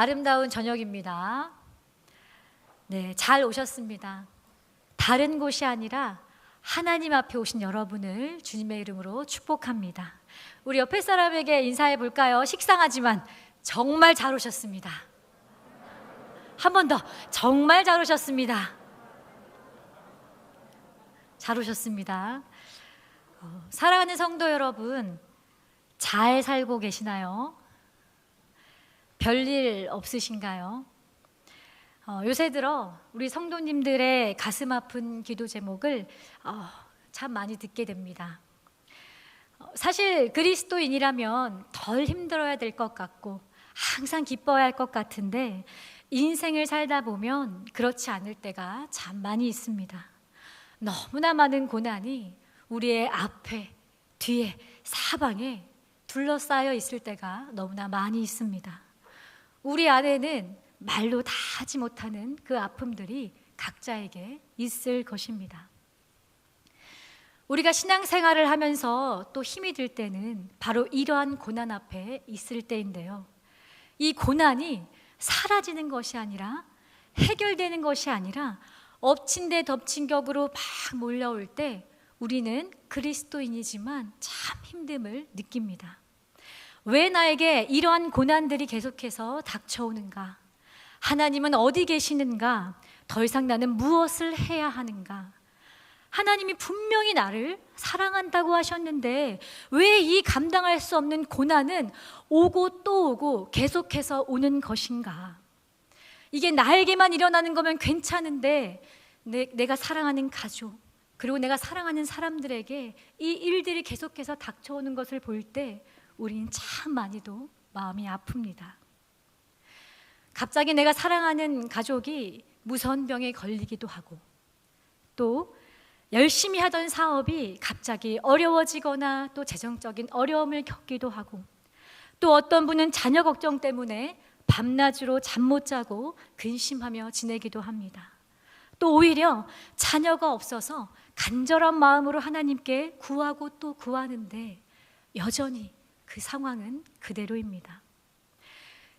아름다운 저녁입니다. 네, 잘 오셨습니다. 다른 곳이 아니라 하나님 앞에 오신 여러분을 주님의 이름으로 축복합니다. 우리 옆에 사람에게 인사해 볼까요? 식상하지만 정말 잘 오셨습니다. 한 번 더, 정말 잘 오셨습니다. 잘 오셨습니다. 사랑하는 성도 여러분, 잘 살고 계시나요? 별일 없으신가요? 요새 들어 우리 성도님들의 가슴 아픈 기도 제목을 참 많이 듣게 됩니다. 사실 그리스도인이라면 덜 힘들어야 될 것 같고 항상 기뻐야 할 것 같은데 인생을 살다 보면 그렇지 않을 때가 참 많이 있습니다. 너무나 많은 고난이 우리의 앞에, 뒤에, 사방에 둘러싸여 있을 때가 너무나 많이 있습니다. 우리 안에는 말로 다 하지 못하는 그 아픔들이 각자에게 있을 것입니다. 우리가 신앙생활을 하면서 또 힘이 들 때는 바로 이러한 고난 앞에 있을 때인데요. 이 고난이 사라지는 것이 아니라 해결되는 것이 아니라 엎친 데 덮친 격으로 막 몰려올 때 우리는 그리스도인이지만 참 힘듦을 느낍니다. 왜 나에게 이러한 고난들이 계속해서 닥쳐오는가? 하나님은 어디 계시는가? 더 이상 나는 무엇을 해야 하는가? 하나님이 분명히 나를 사랑한다고 하셨는데 왜 이 감당할 수 없는 고난은 오고 또 오고 계속해서 오는 것인가? 이게 나에게만 일어나는 거면 괜찮은데 내가 사랑하는 가족 그리고 내가 사랑하는 사람들에게 이 일들이 계속해서 닥쳐오는 것을 볼 때 우리는 참 많이도 마음이 아픕니다. 갑자기 내가 사랑하는 가족이 무선병에 걸리기도 하고 또 열심히 하던 사업이 갑자기 어려워지거나 또 재정적인 어려움을 겪기도 하고 또 어떤 분은 자녀 걱정 때문에 밤낮으로 잠 못 자고 근심하며 지내기도 합니다. 또 오히려 자녀가 없어서 간절한 마음으로 하나님께 구하고 또 구하는데 여전히 그 상황은 그대로입니다.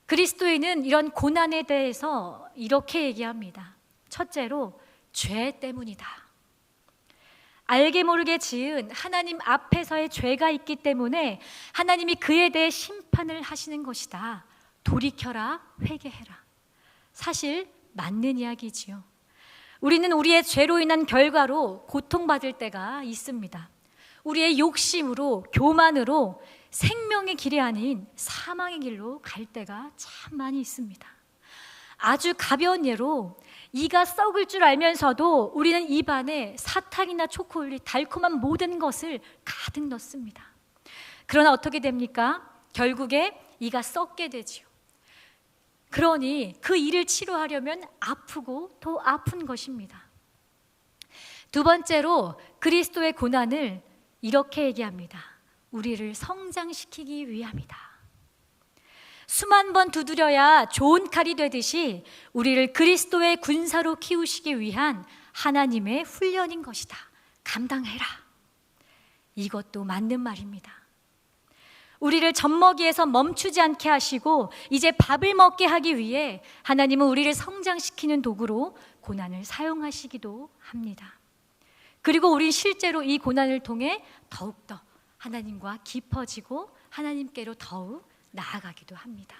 그리스도인은 이런 고난에 대해서 이렇게 얘기합니다. 첫째로 죄 때문이다. 알게 모르게 지은 하나님 앞에서의 죄가 있기 때문에 하나님이 그에 대해 심판을 하시는 것이다. 돌이켜라, 회개해라. 사실 맞는 이야기지요. 우리는 우리의 죄로 인한 결과로 고통받을 때가 있습니다. 우리의 욕심으로, 교만으로 생명의 길이 아닌 사망의 길로 갈 때가 참 많이 있습니다. 아주 가벼운 예로 이가 썩을 줄 알면서도 우리는 입안에 사탕이나 초콜릿, 달콤한 모든 것을 가득 넣습니다. 그러나 어떻게 됩니까? 결국에 이가 썩게 되지요. 그러니 그 이를 치료하려면 아프고 더 아픈 것입니다. 두 번째로 그리스도의 고난을 이렇게 얘기합니다. 우리를 성장시키기 위함이다. 수만 번 두드려야 좋은 칼이 되듯이 우리를 그리스도의 군사로 키우시기 위한 하나님의 훈련인 것이다. 감당해라. 이것도 맞는 말입니다. 우리를 젖먹이에서 멈추지 않게 하시고 이제 밥을 먹게 하기 위해 하나님은 우리를 성장시키는 도구로 고난을 사용하시기도 합니다. 그리고 우린 실제로 이 고난을 통해 더욱더 하나님과 깊어지고 하나님께로 더욱 나아가기도 합니다.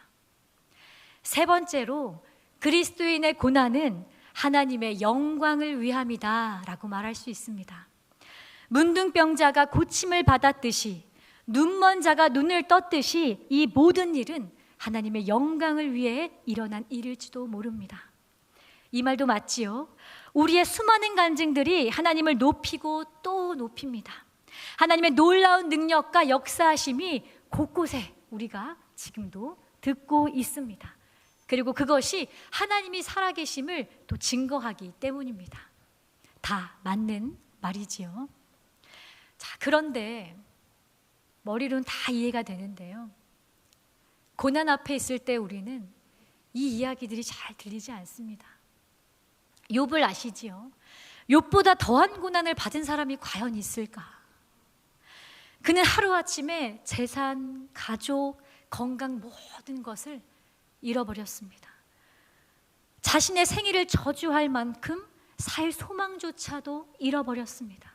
세 번째로 그리스도인의 고난은 하나님의 영광을 위함이다 라고 말할 수 있습니다. 문둥병자가 고침을 받았듯이 눈먼 자가 눈을 떴듯이 이 모든 일은 하나님의 영광을 위해 일어난 일일지도 모릅니다. 이 말도 맞지요. 우리의 수많은 간증들이 하나님을 높이고 또 높입니다. 하나님의 놀라운 능력과 역사하심이 곳곳에 우리가 지금도 듣고 있습니다. 그리고 그것이 하나님이 살아계심을 또 증거하기 때문입니다. 다 맞는 말이지요. 자, 그런데 머리로는 다 이해가 되는데요. 고난 앞에 있을 때 우리는 이 이야기들이 잘 들리지 않습니다. 욥을 아시지요? 욥보다 더한 고난을 받은 사람이 과연 있을까? 그는 하루아침에 재산, 가족, 건강 모든 것을 잃어버렸습니다. 자신의 생일을 저주할 만큼 살 소망조차도 잃어버렸습니다.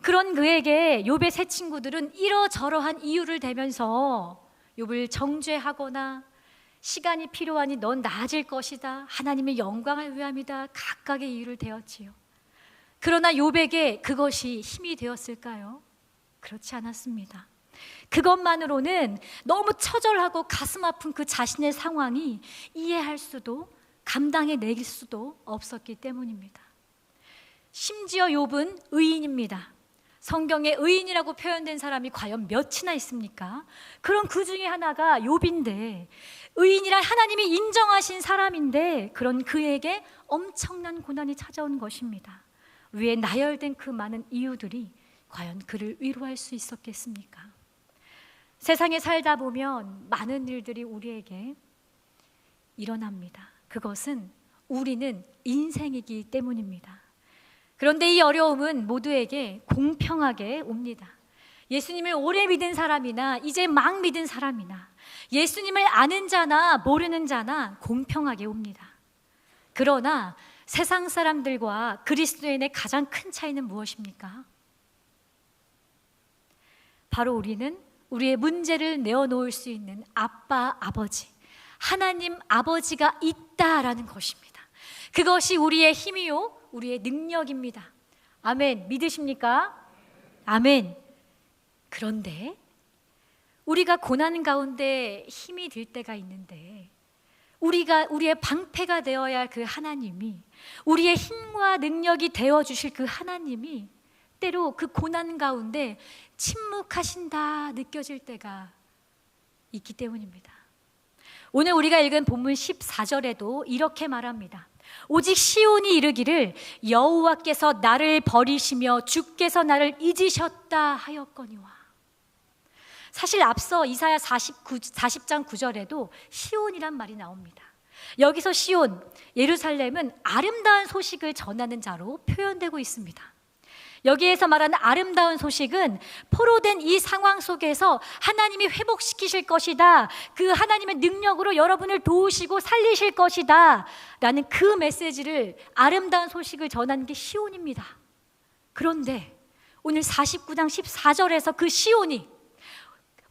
그런 그에게 욥의 세 친구들은 이러저러한 이유를 대면서 욥을 정죄하거나 시간이 필요하니 넌 나아질 것이다, 하나님의 영광을 위함이다, 각각의 이유를 대었지요. 그러나 욥에게 그것이 힘이 되었을까요? 그렇지 않았습니다. 그것만으로는 너무 처절하고 가슴 아픈 그 자신의 상황이 이해할 수도 감당해낼 수도 없었기 때문입니다. 심지어 욥은 의인입니다. 성경에 의인이라고 표현된 사람이 과연 몇이나 있습니까? 그럼 그 중에 하나가 욥인데, 의인이란 하나님이 인정하신 사람인데 그런 그에게 엄청난 고난이 찾아온 것입니다. 위에 나열된 그 많은 이유들이 과연 그를 위로할 수 있었겠습니까? 세상에 살다 보면 많은 일들이 우리에게 일어납니다. 그것은 우리는 인생이기 때문입니다. 그런데 이 어려움은 모두에게 공평하게 옵니다. 예수님을 오래 믿은 사람이나 이제 막 믿은 사람이나 예수님을 아는 자나 모르는 자나 공평하게 옵니다. 그러나 세상 사람들과 그리스도인의 가장 큰 차이는 무엇입니까? 바로 우리는 우리의 문제를 내어놓을 수 있는 아빠, 아버지, 하나님 아버지가 있다라는 것입니다. 그것이 우리의 힘이요, 우리의 능력입니다. 아멘. 믿으십니까? 아멘. 그런데 우리가 고난 가운데 힘이 들 때가 있는데, 우리의 방패가 되어야 할 그 하나님이, 우리의 힘과 능력이 되어주실 그 하나님이 때로 그 고난 가운데 침묵하신다 느껴질 때가 있기 때문입니다. 오늘 우리가 읽은 본문 14절에도 이렇게 말합니다. 오직 시온이 이르기를 여호와께서 나를 버리시며 주께서 나를 잊으셨다 하였거니와. 사실 앞서 이사야 40장 9절에도 시온이란 말이 나옵니다. 여기서 시온, 예루살렘은 아름다운 소식을 전하는 자로 표현되고 있습니다. 여기에서 말하는 아름다운 소식은 포로된 이 상황 속에서 하나님이 회복시키실 것이다, 그 하나님의 능력으로 여러분을 도우시고 살리실 것이다 라는 그 메시지를, 아름다운 소식을 전하는 게 시온입니다. 그런데 오늘 49장 14절에서 그 시온이,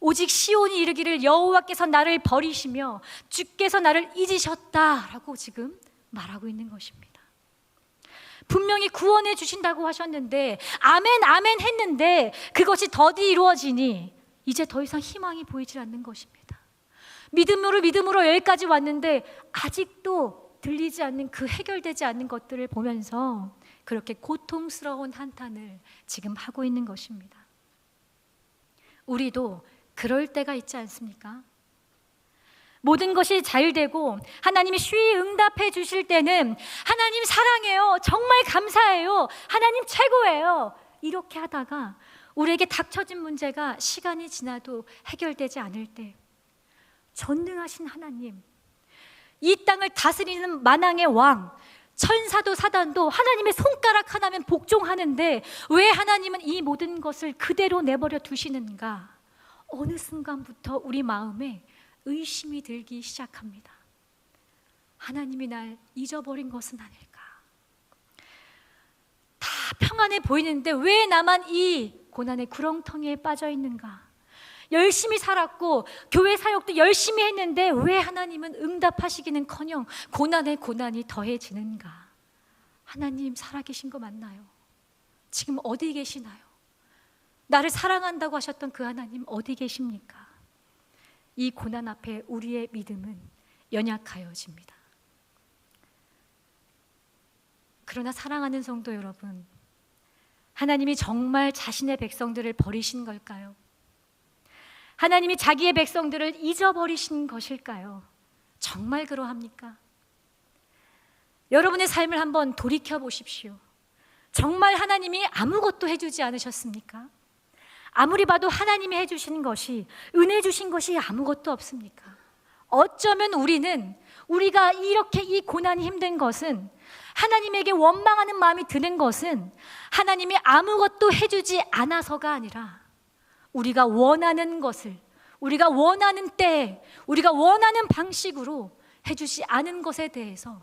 오직 시온이 이르기를 여호와께서 나를 버리시며 주께서 나를 잊으셨다라고 지금 말하고 있는 것입니다. 분명히 구원해 주신다고 하셨는데, 아멘 아멘 했는데 그것이 더디 이루어지니 이제 더 이상 희망이 보이질 않는 것입니다. 믿음으로 여기까지 왔는데 아직도 들리지 않는 그 해결되지 않는 것들을 보면서 그렇게 고통스러운 한탄을 지금 하고 있는 것입니다. 우리도 그럴 때가 있지 않습니까? 모든 것이 잘 되고 하나님이 쉬이 응답해 주실 때는 하나님 사랑해요, 정말 감사해요, 하나님 최고예요, 이렇게 하다가 우리에게 닥쳐진 문제가 시간이 지나도 해결되지 않을 때, 전능하신 하나님, 이 땅을 다스리는 만왕의 왕, 천사도 사단도 하나님의 손가락 하나면 복종하는데 왜 하나님은 이 모든 것을 그대로 내버려 두시는가? 어느 순간부터 우리 마음에 의심이 들기 시작합니다. 하나님이 날 잊어버린 것은 아닐까? 다 평안해 보이는데 왜 나만 이 고난의 구렁텅이에 빠져 있는가? 열심히 살았고 교회 사역도 열심히 했는데 왜 하나님은 응답하시기는커녕 고난에 고난이 더해지는가? 하나님 살아계신 거 맞나요? 지금 어디 계시나요? 나를 사랑한다고 하셨던 그 하나님 어디 계십니까? 이 고난 앞에 우리의 믿음은 연약하여집니다. 그러나 사랑하는 성도 여러분, 하나님이 정말 자신의 백성들을 버리신 걸까요? 하나님이 자기의 백성들을 잊어버리신 것일까요? 정말 그러합니까? 여러분의 삶을 한번 돌이켜 보십시오. 정말 하나님이 아무것도 해주지 않으셨습니까? 아무리 봐도 하나님이 해주신 것이, 은혜 주신 것이 아무것도 없습니까? 어쩌면 우리가 이렇게 이 고난이 힘든 것은, 하나님에게 원망하는 마음이 드는 것은 하나님이 아무것도 해주지 않아서가 아니라 우리가 원하는 것을, 우리가 원하는 때에, 우리가 원하는 방식으로 해주지 않은 것에 대해서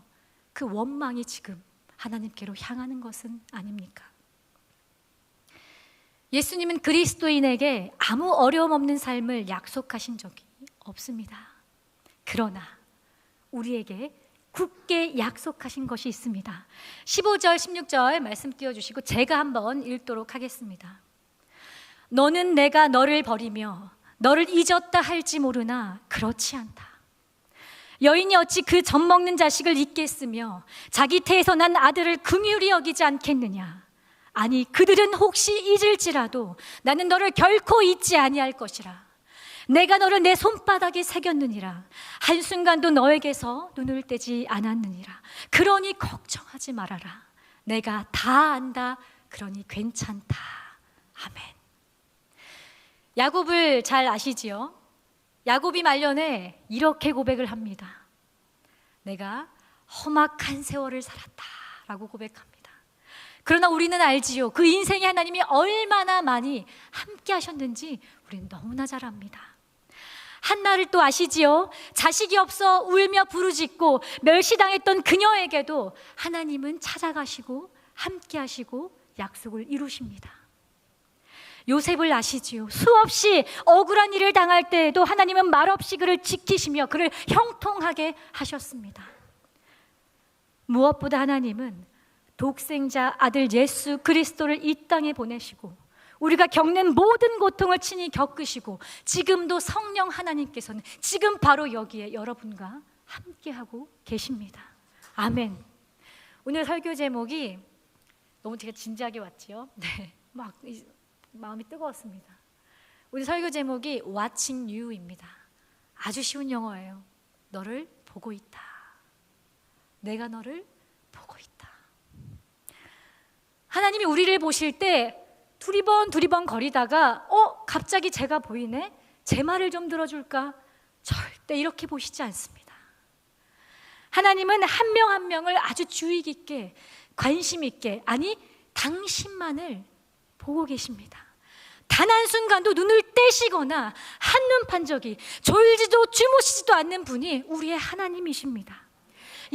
그 원망이 지금 하나님께로 향하는 것은 아닙니까? 예수님은 그리스도인에게 아무 어려움 없는 삶을 약속하신 적이 없습니다. 그러나 우리에게 굳게 약속하신 것이 있습니다. 15절, 16절 말씀 띄워주시고 제가 한번 읽도록 하겠습니다. 너는 내가 너를 버리며 너를 잊었다 할지 모르나 그렇지 않다. 여인이 어찌 그 젖 먹는 자식을 잊겠으며 자기 태에서 난 아들을 긍휼히 여기지 않겠느냐. 아니 그들은 혹시 잊을지라도 나는 너를 결코 잊지 아니할 것이라. 내가 너를 내 손바닥에 새겼느니라. 한순간도 너에게서 눈을 떼지 않았느니라. 그러니 걱정하지 말아라. 내가 다 안다. 그러니 괜찮다. 아멘. 야곱을 잘 아시지요? 야곱이 말년에 이렇게 고백을 합니다. 내가 험악한 세월을 살았다 라고 고백합니다. 그러나 우리는 알지요. 그 인생에 하나님이 얼마나 많이 함께 하셨는지 우리는 너무나 잘 압니다. 한나를 또 아시지요? 자식이 없어 울며 부르짖고 멸시당했던 그녀에게도 하나님은 찾아가시고 함께 하시고 약속을 이루십니다. 요셉을 아시지요? 수없이 억울한 일을 당할 때에도 하나님은 말없이 그를 지키시며 그를 형통하게 하셨습니다. 무엇보다 하나님은 독생자 아들 예수 그리스도를 이 땅에 보내시고 우리가 겪는 모든 고통을 친히 겪으시고 지금도 성령 하나님께서는 지금 바로 여기에 여러분과 함께하고 계십니다. 아멘. 오늘 설교 제목이 너무 제가 진지하게 왔지요? 네, 막 마음이 뜨거웠습니다. 오늘 설교 제목이 Watching You입니다. 아주 쉬운 영어예요. 너를 보고 있다. 내가 너를 보고 있다. 하나님이 우리를 보실 때 두리번 거리다가 갑자기 제가 보이네? 제 말을 좀 들어줄까? 절대 이렇게 보시지 않습니다. 하나님은 한 명 한 명을 아주 주의 깊게 관심 있게 아니 당신만을 보고 계십니다. 단 한순간도 눈을 떼시거나 한눈 판 적이 졸지도 주무시지도 않는 분이 우리의 하나님이십니다.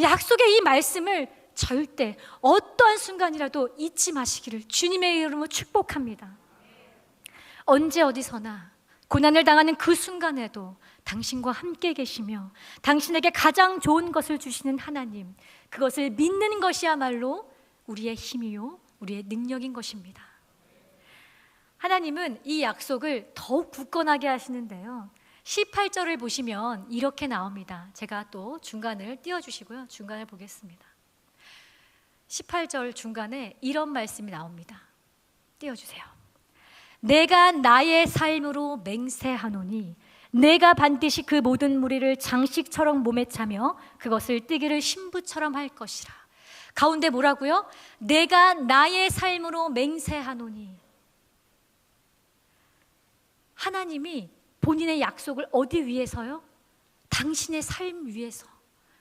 약속의 이 말씀을 절대 어떠한 순간이라도 잊지 마시기를 주님의 이름으로 축복합니다. 언제 어디서나 고난을 당하는 그 순간에도 당신과 함께 계시며 당신에게 가장 좋은 것을 주시는 하나님, 그것을 믿는 것이야말로 우리의 힘이요 우리의 능력인 것입니다. 하나님은 이 약속을 더욱 굳건하게 하시는데요, 18절을 보시면 이렇게 나옵니다. 제가 또 중간을 띄워주시고요, 중간을 보겠습니다. 18절 중간에 이런 말씀이 나옵니다. 띄워주세요. 내가 나의 삶으로 맹세하노니 내가 반드시 그 모든 무리를 장식처럼 몸에 차며 그것을 뜨기를 신부처럼 할 것이라. 가운데 뭐라고요? 내가 나의 삶으로 맹세하노니. 하나님이 본인의 약속을 어디 위해서요? 당신의 삶 위해서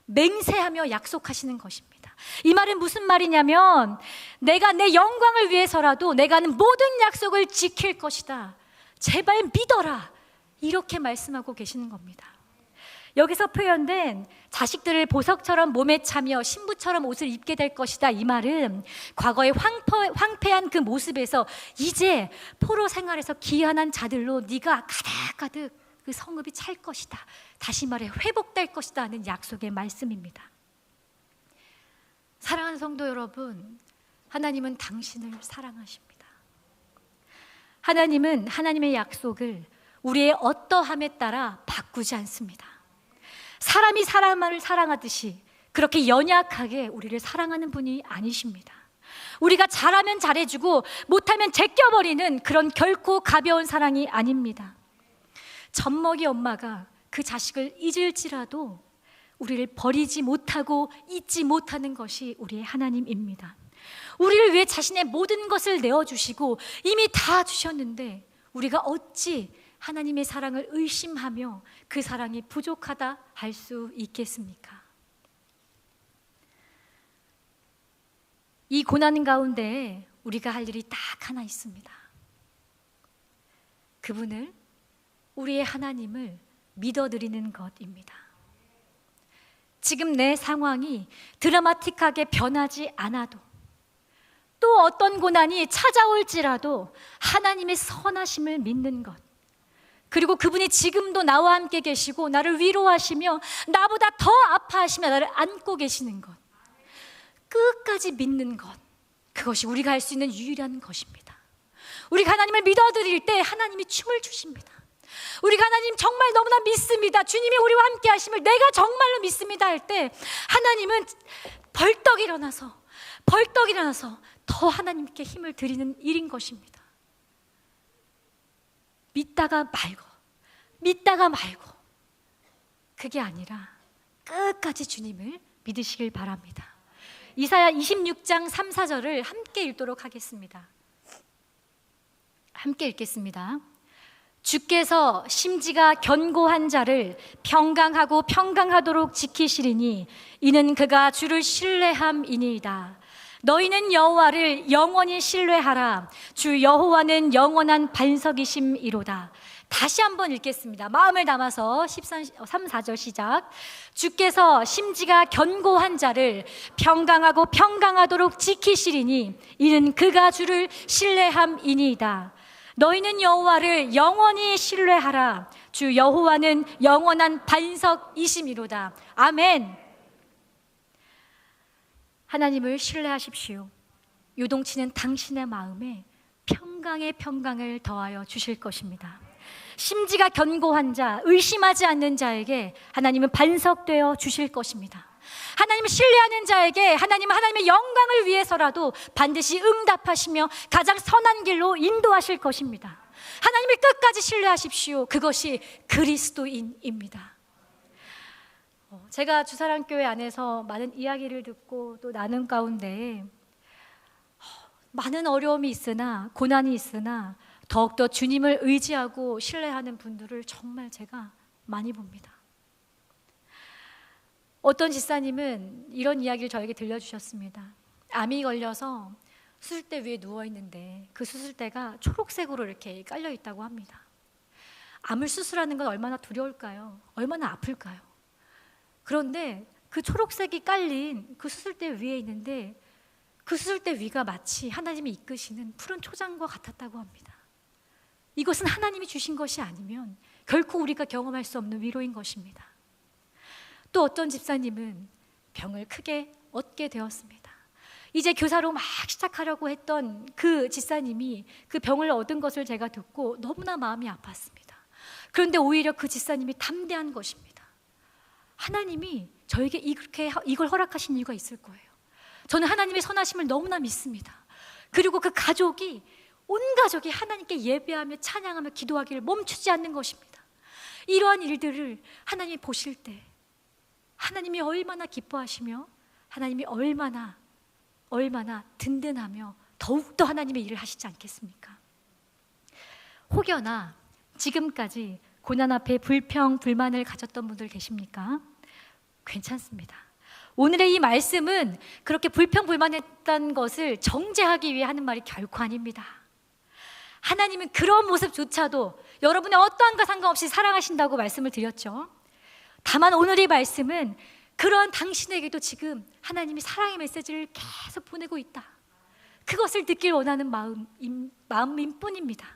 맹세하며 약속하시는 것입니다. 이 말은 무슨 말이냐면 내가 내 영광을 위해서라도 내가 하는 모든 약속을 지킬 것이다. 제발 믿어라. 이렇게 말씀하고 계시는 겁니다. 여기서 표현된 자식들을 보석처럼 몸에 차며 신부처럼 옷을 입게 될 것이다. 이 말은 과거의 황폐한 그 모습에서 이제 포로 생활에서 귀환한 자들로 네가 가득가득 그 성읍이 찰 것이다. 다시 말해 회복될 것이다 하는 약속의 말씀입니다. 사랑하는 성도 여러분, 하나님은 당신을 사랑하십니다. 하나님은 하나님의 약속을 우리의 어떠함에 따라 바꾸지 않습니다. 사람이 사람을 사랑하듯이 그렇게 연약하게 우리를 사랑하는 분이 아니십니다. 우리가 잘하면 잘해주고 못하면 제껴버리는 그런 결코 가벼운 사랑이 아닙니다. 젖먹이 엄마가 그 자식을 잊을지라도 우리를 버리지 못하고 잊지 못하는 것이 우리의 하나님입니다. 우리를 위해 자신의 모든 것을 내어주시고 이미 다 주셨는데 우리가 어찌 하나님의 사랑을 의심하며 그 사랑이 부족하다 할 수 있겠습니까? 이 고난 가운데 우리가 할 일이 딱 하나 있습니다. 그분을 우리의 하나님을 믿어드리는 것입니다. 지금 내 상황이 드라마틱하게 변하지 않아도, 또 어떤 고난이 찾아올지라도 하나님의 선하심을 믿는 것, 그리고 그분이 지금도 나와 함께 계시고 나를 위로하시며 나보다 더 아파하시며 나를 안고 계시는 것, 끝까지 믿는 것, 그것이 우리가 할 수 있는 유일한 것입니다. 우리가 하나님을 믿어드릴 때 하나님이 춤을 추십니다. 우리가 하나님 정말 너무나 믿습니다, 주님이 우리와 함께 하심을 내가 정말로 믿습니다 할 때 하나님은 벌떡 일어나서 더 하나님께 힘을 드리는 일인 것입니다. 믿다가 말고 그게 아니라 끝까지 주님을 믿으시길 바랍니다. 이사야 26장 3, 4절을 함께 읽도록 하겠습니다. 함께 읽겠습니다. 주께서 심지가 견고한 자를 평강하고 평강하도록 지키시리니 이는 그가 주를 신뢰함이니이다. 너희는 여호와를 영원히 신뢰하라. 주 여호와는 영원한 반석이심이로다. 다시 한번 읽겠습니다. 마음을 담아서 3, 4절 시작. 주께서 심지가 견고한 자를 평강하고 평강하도록 지키시리니 이는 그가 주를 신뢰함이니이다. 너희는 여호와를 영원히 신뢰하라. 주 여호와는 영원한 반석이심이로다. 아멘. 하나님을 신뢰하십시오. 요동치는 당신의 마음에 평강의 평강을 더하여 주실 것입니다. 심지가 견고한 자, 의심하지 않는 자에게 하나님은 반석되어 주실 것입니다. 하나님을 신뢰하는 자에게 하나님은 하나님의 영광을 위해서라도 반드시 응답하시며 가장 선한 길로 인도하실 것입니다. 하나님을 끝까지 신뢰하십시오. 그것이 그리스도인입니다. 제가 주사랑교회 안에서 많은 이야기를 듣고 또 나눈 가운데 많은 어려움이 있으나, 고난이 있으나 더욱더 주님을 의지하고 신뢰하는 분들을 정말 제가 많이 봅니다. 어떤 집사님은 이런 이야기를 저에게 들려주셨습니다. 암이 걸려서 수술대 위에 누워있는데 그 수술대가 초록색으로 이렇게 깔려있다고 합니다. 암을 수술하는 건 얼마나 두려울까요? 얼마나 아플까요? 그런데 그 초록색이 깔린 그 수술대 위에 있는데 그 수술대 위가 마치 하나님이 이끄시는 푸른 초장과 같았다고 합니다. 이것은 하나님이 주신 것이 아니면 결코 우리가 경험할 수 없는 위로인 것입니다. 또 어떤 집사님은 병을 크게 얻게 되었습니다. 이제 교사로 막 시작하려고 했던 그 집사님이 그 병을 얻은 것을 제가 듣고 너무나 마음이 아팠습니다. 그런데 오히려 그 집사님이 담대한 것입니다. 하나님이 저에게 이걸 허락하신 이유가 있을 거예요. 저는 하나님의 선하심을 너무나 믿습니다. 그리고 그 가족이, 온 가족이 하나님께 예배하며 찬양하며 기도하기를 멈추지 않는 것입니다. 이러한 일들을 하나님이 보실 때 하나님이 얼마나 기뻐하시며 하나님이 얼마나 든든하며 더욱더 하나님의 일을 하시지 않겠습니까? 혹여나 지금까지 고난 앞에 불평, 불만을 가졌던 분들 계십니까? 괜찮습니다. 오늘의 이 말씀은 그렇게 불평, 불만했던 것을 정죄하기 위해 하는 말이 결코 아닙니다. 하나님은 그런 모습조차도 여러분의 어떠한가 상관없이 사랑하신다고 말씀을 드렸죠. 다만 오늘의 말씀은 그런 당신에게도 지금 하나님이 사랑의 메시지를 계속 보내고 있다, 그것을 듣길 원하는 마음인 뿐입니다.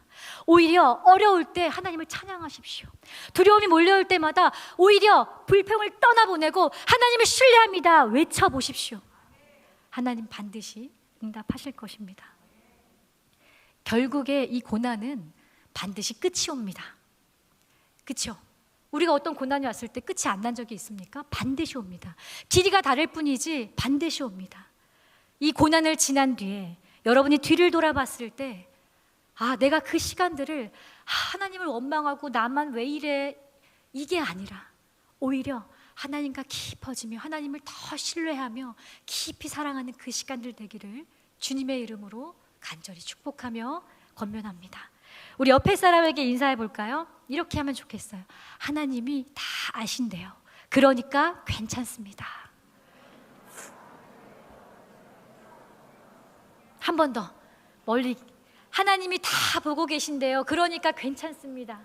오히려 어려울 때 하나님을 찬양하십시오. 두려움이 몰려올 때마다 오히려 불평을 떠나보내고 하나님을 신뢰합니다 외쳐보십시오. 하나님 반드시 응답하실 것입니다. 결국에 이 고난은 반드시 끝이 옵니다. 그렇죠? 우리가 어떤 고난이 왔을 때 끝이 안 난 적이 있습니까? 반드시 옵니다. 길이가 다를 뿐이지 반드시 옵니다. 이 고난을 지난 뒤에 여러분이 뒤를 돌아봤을 때 내가 그 시간들을 하나님을 원망하고 나만 왜 이래, 이게 아니라 오히려 하나님과 깊어지며 하나님을 더 신뢰하며 깊이 사랑하는 그 시간들 되기를 주님의 이름으로 간절히 축복하며 권면합니다. 우리 옆에 사람에게 인사해 볼까요? 이렇게 하면 좋겠어요. 하나님이 다 아신대요. 그러니까 괜찮습니다. 한 번 더 멀리, 하나님이 다 보고 계신대요. 그러니까 괜찮습니다.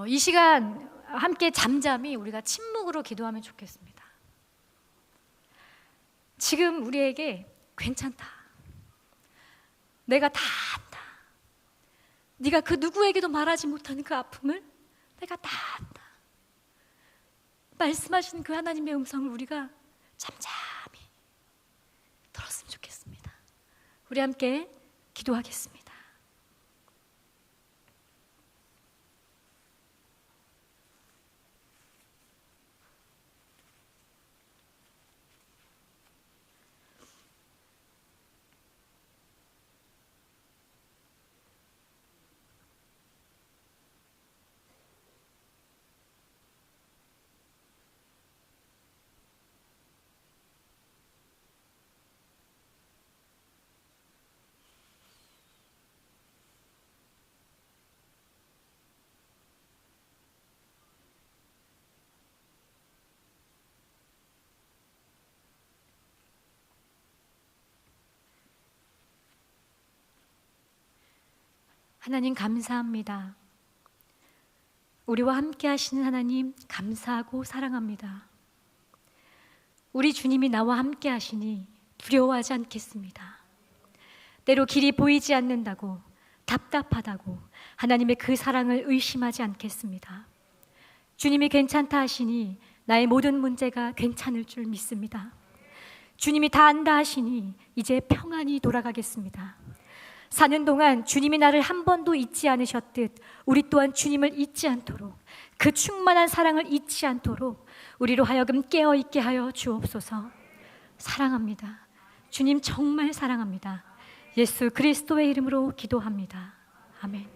이 시간 함께 잠잠히 우리가 침묵으로 기도하면 좋겠습니다. 지금 우리에게 괜찮다. 내가 다 안다. 네가 그 누구에게도 말하지 못하는 그 아픔을 내가 다 안다. 말씀하시는 그 하나님의 음성을 우리가 잠잠히 들었으면 좋겠습니다. 우리 함께 기도하겠습니다. 하나님 감사합니다. 우리와 함께 하시는 하나님 감사하고 사랑합니다. 우리 주님이 나와 함께 하시니 두려워하지 않겠습니다. 때로 길이 보이지 않는다고, 답답하다고 하나님의 그 사랑을 의심하지 않겠습니다. 주님이 괜찮다 하시니 나의 모든 문제가 괜찮을 줄 믿습니다. 주님이 다 안다 하시니 이제 평안히 돌아가겠습니다. 사는 동안 주님이 나를 한 번도 잊지 않으셨듯 우리 또한 주님을 잊지 않도록, 그 충만한 사랑을 잊지 않도록 우리로 하여금 깨어있게 하여 주옵소서. 사랑합니다. 주님 정말 사랑합니다. 예수 그리스도의 이름으로 기도합니다. 아멘.